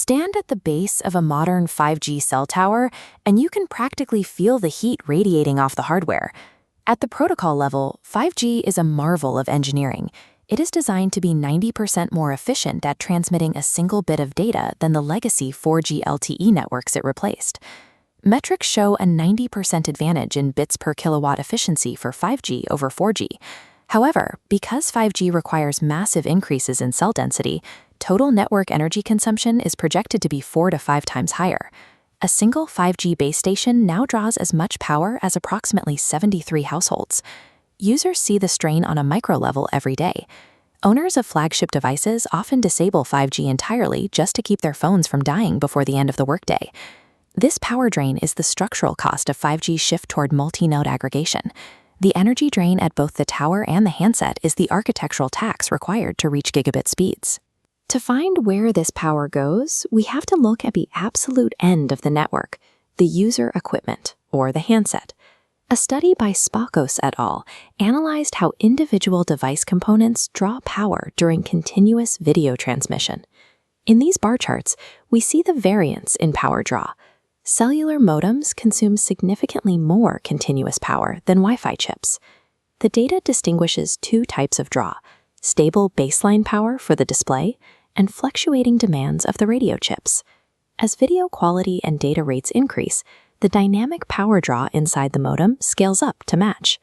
Stand at the base of a modern 5G cell tower, and you can practically feel the heat radiating off the hardware. At the protocol level, 5G is a marvel of engineering. It is designed to be 90% more efficient at transmitting a single bit of data than the legacy 4G LTE networks it replaced. Metrics show a 90% advantage in bits per kilowatt efficiency for 5G over 4G. However, because 5G requires massive increases in cell density, total network energy consumption is projected to be 4 to 5 times higher. A single 5G base station now draws as much power as approximately 73 households. Users see the strain on a micro level every day. Owners of flagship devices often disable 5G entirely just to keep their phones from dying before the end of the workday. This power drain is the structural cost of 5G's shift toward multi-node aggregation. The energy drain at both the tower and the handset is the architectural tax required to reach gigabit speeds. To find where this power goes, we have to look at the absolute end of the network, the user equipment, or the handset. A study by Spakos et al. Analyzed how individual device components draw power during continuous video transmission. In these bar charts, we see the variance in power draw. Cellular modems consume significantly more continuous power than Wi-Fi chips. The data distinguishes two types of draw: stable baseline power for the display and fluctuating demands of the radio chips. As video quality and data rates increase, the dynamic power draw inside the modem scales up to match.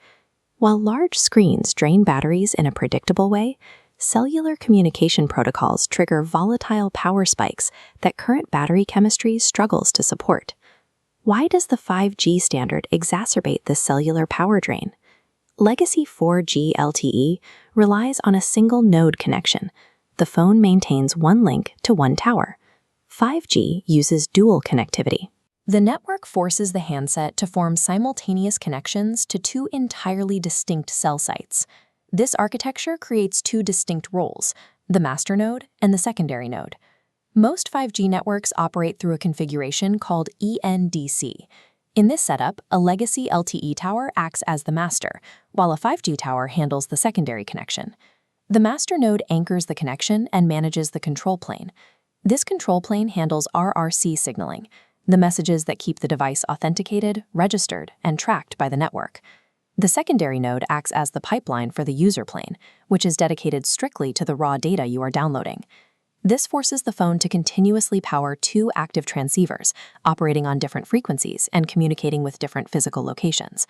While large screens drain batteries in a predictable way, cellular communication protocols trigger volatile power spikes that current battery chemistry struggles to support. Why does the 5G standard exacerbate this cellular power drain? Legacy 4G LTE relies on a single node connection. The phone maintains one link to one tower. 5G uses dual connectivity. The network forces the handset to form simultaneous connections to two entirely distinct cell sites. This architecture creates two distinct roles, the master node and the secondary node. Most 5G networks operate through a configuration called ENDC. In this setup, a legacy LTE tower acts as the master, while a 5G tower handles the secondary connection. The master node anchors the connection and manages the control plane. This control plane handles RRC signaling, the messages that keep the device authenticated, registered, and tracked by the network. The secondary node acts as the pipeline for the user plane, which is dedicated strictly to the raw data you are downloading. This forces the phone to continuously power two active transceivers, operating on different frequencies and communicating with different physical locations.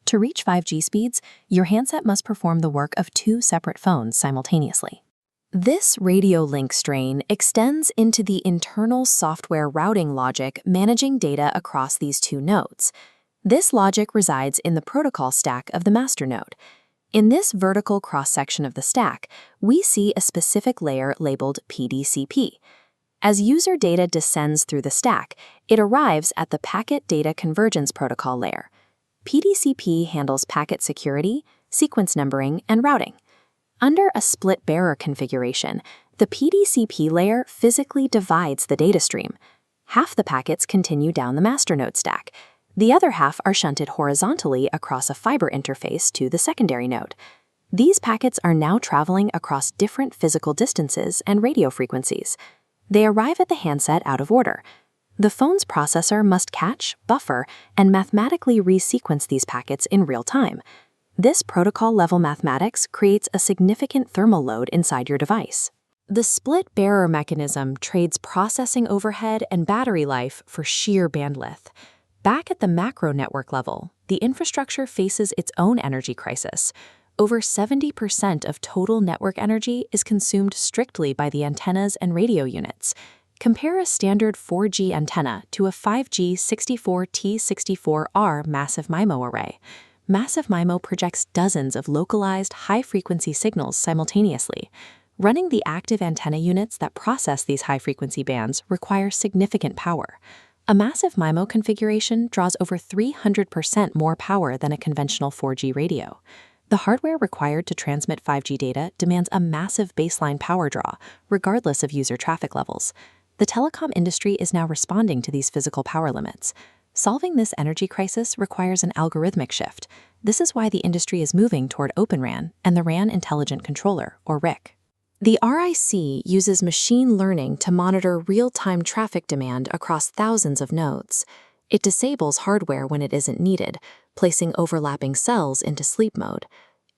To reach 5G speeds, your handset must perform the work of two separate phones simultaneously. This radio link strain extends into the internal software routing logic managing data across these two nodes. This logic resides in the protocol stack of the master node. In this vertical cross-section of the stack, we see a specific layer labeled PDCP. As user data descends through the stack, it arrives at the Packet Data Convergence Protocol layer. PDCP handles packet security, sequence numbering, and routing. Under a split-bearer configuration, the PDCP layer physically divides the data stream. Half the packets continue down the master node stack. The other half are shunted horizontally across a fiber interface to the secondary node. These packets are now traveling across different physical distances and radio frequencies. They arrive at the handset out of order. The phone's processor must catch, buffer, and mathematically resequence these packets in real time. This protocol-level mathematics creates a significant thermal load inside your device. The split-bearer mechanism trades processing overhead and battery life for sheer bandwidth. Back at the macro network level, the infrastructure faces its own energy crisis. Over 70% of total network energy is consumed strictly by the antennas and radio units. Compare a standard 4G antenna to a 5G 64T64R massive MIMO array. Massive MIMO projects dozens of localized high-frequency signals simultaneously. Running the active antenna units that process these high-frequency bands requires significant power. A massive MIMO configuration draws over 300% more power than a conventional 4G radio. The hardware required to transmit 5G data demands a massive baseline power draw, regardless of user traffic levels. The telecom industry is now responding to these physical power limits. Solving this energy crisis requires an algorithmic shift. This is why the industry is moving toward Open RAN and the RAN Intelligent Controller, or RIC. The RIC uses machine learning to monitor real-time traffic demand across thousands of nodes. It disables hardware when it isn't needed, placing overlapping cells into sleep mode.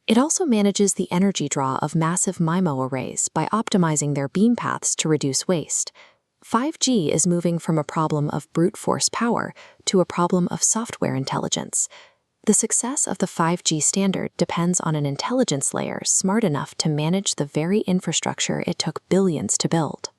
It also manages the energy draw of massive MIMO arrays by optimizing their beam paths to reduce waste. 5G is moving from a problem of brute force power to a problem of software intelligence. The success of the 5G standard depends on an intelligence layer smart enough to manage the very infrastructure it took billions to build.